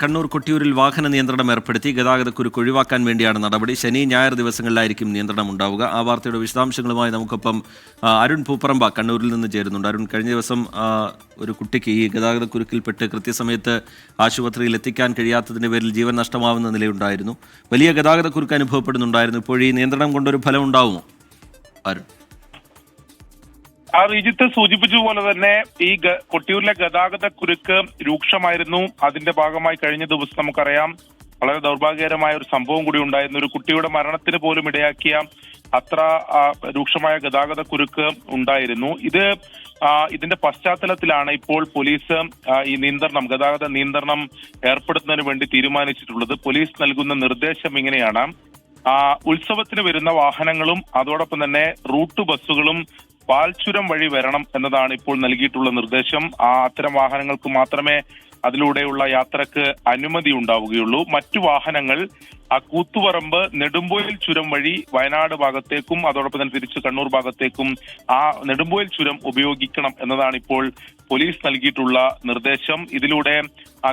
കണ്ണൂർ കൊട്ടിയൂരിൽ വാഹന നിയന്ത്രണം ഏർപ്പെടുത്തി ഗതാഗതക്കുരുക്ക് ഒഴിവാക്കാൻ വേണ്ടിയാണ് നടപടി. ശനി ഞായർ ദിവസങ്ങളിലായിരിക്കും നിയന്ത്രണം ഉണ്ടാവുക. ആ വാർത്തയുടെ വിശദാംശങ്ങളുമായി നമുക്കൊപ്പം അരുൺ പൂപ്പറമ്പ കണ്ണൂരിൽ നിന്ന് ചേരുന്നുണ്ട്. അരുൺ, കഴിഞ്ഞ ദിവസം ഒരു കുട്ടിക്ക് ഈ ഗതാഗതക്കുരുക്കിൽപ്പെട്ട് കൃത്യസമയത്ത് ആശുപത്രിയിൽ എത്തിക്കാൻ കഴിയാത്തതിൻ്റെ പേരിൽ ജീവൻ നഷ്ടമാവുന്ന നിലയുണ്ടായിരുന്നു. വലിയ ഗതാഗതക്കുരുക്ക് അനുഭവപ്പെടുന്നുണ്ടായിരുന്നു. ഇപ്പോൾ ഈ നിയന്ത്രണം കൊണ്ടൊരു ഫലം ഉണ്ടാവുമോ അരുൺ? റിജിത്ത് സൂചിപ്പിച്ചതുപോലെ തന്നെ ഈ കൊട്ടിയൂരിലെ ഗതാഗത കുരുക്ക് രൂക്ഷമായിരുന്നു. അതിന്റെ ഭാഗമായി കഴിഞ്ഞ ദിവസം നമുക്കറിയാം വളരെ ദൗർഭാഗ്യകരമായ ഒരു സംഭവം കൂടി ഉണ്ടായിരുന്നു. ഒരു കുട്ടിയുടെ മരണത്തിന് പോലും ഇടയാക്കിയ അത്ര രൂക്ഷമായ ഗതാഗത കുരുക്ക് ഉണ്ടായിരുന്നു. ഇതിന്റെ പശ്ചാത്തലത്തിലാണ് ഇപ്പോൾ പോലീസ് ഈ ഗതാഗത നിയന്ത്രണം ഏർപ്പെടുത്തുന്നതിന് വേണ്ടി തീരുമാനിച്ചിട്ടുള്ളത്. പോലീസ് നൽകുന്ന നിർദ്ദേശം ഇങ്ങനെയാണ്: ഉത്സവത്തിന് വരുന്ന വാഹനങ്ങളും അതോടൊപ്പം തന്നെ റൂട്ട് ബസ്സുകളും പാൽച്ചുരം വഴി വരണം എന്നതാണ് ഇപ്പോൾ നൽകിയിട്ടുള്ള നിർദ്ദേശം. അത്തരം വാഹനങ്ങൾക്ക് മാത്രമേ അതിലൂടെയുള്ള യാത്രക്ക് അനുമതി ഉണ്ടാവുകയുള്ളൂ. മറ്റു വാഹനങ്ങൾ കൂത്തുപറമ്പ് നെടുമ്പോയിൽ ചുരം വഴി വയനാട് ഭാഗത്തേക്കും അതോടൊപ്പം തന്നെ തിരിച്ച് കണ്ണൂർ ഭാഗത്തേക്കും നെടുമ്പോയിൽ ചുരം ഉപയോഗിക്കണം എന്നതാണ് ഇപ്പോൾ പോലീസ് നൽകിയിട്ടുള്ള നിർദ്ദേശം. ഇതിലൂടെ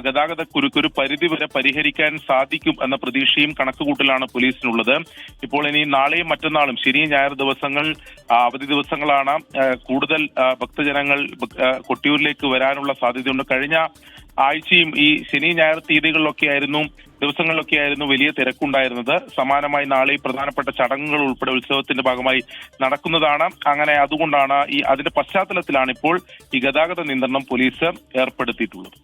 ഗതാഗത കുരുക്കൊരു പരിധിവരെ പരിഹരിക്കാൻ സാധിക്കും എന്ന പ്രതീക്ഷയും കണക്കുകൂട്ടലാണ് പോലീസിനുള്ളത്. ഇപ്പോൾ ഇനി നാളെയും മറ്റന്നാളും ശനി ഞായർ ദിവസങ്ങൾ അവധി ദിവസങ്ങളാണ്. കൂടുതൽ ഭക്തജനങ്ങൾ കൊട്ടിയൂരിലേക്ക് വരാനുള്ള സാധ്യതയുണ്ട്. കഴിഞ്ഞ ആഴ്ചയും ഈ ശനി ഞായർ ദിവസങ്ങളിലൊക്കെ ആയിരുന്നു വലിയ തിരക്കുണ്ടായിരുന്നത്. സമാനമായി നാളെ പ്രധാനപ്പെട്ട ചടങ്ങുകൾ ഉൾപ്പെടെ ഉത്സവത്തിന്റെ ഭാഗമായി നടക്കുന്നതാണ്. അങ്ങനെ അതുകൊണ്ടാണ് അതിന്റെ പശ്ചാത്തലത്തിലാണ് ഇപ്പോൾ ഈ ഗതാഗത നിയന്ത്രണം പോലീസ് ഏർപ്പെടുത്തിയിട്ടുള്ളത്.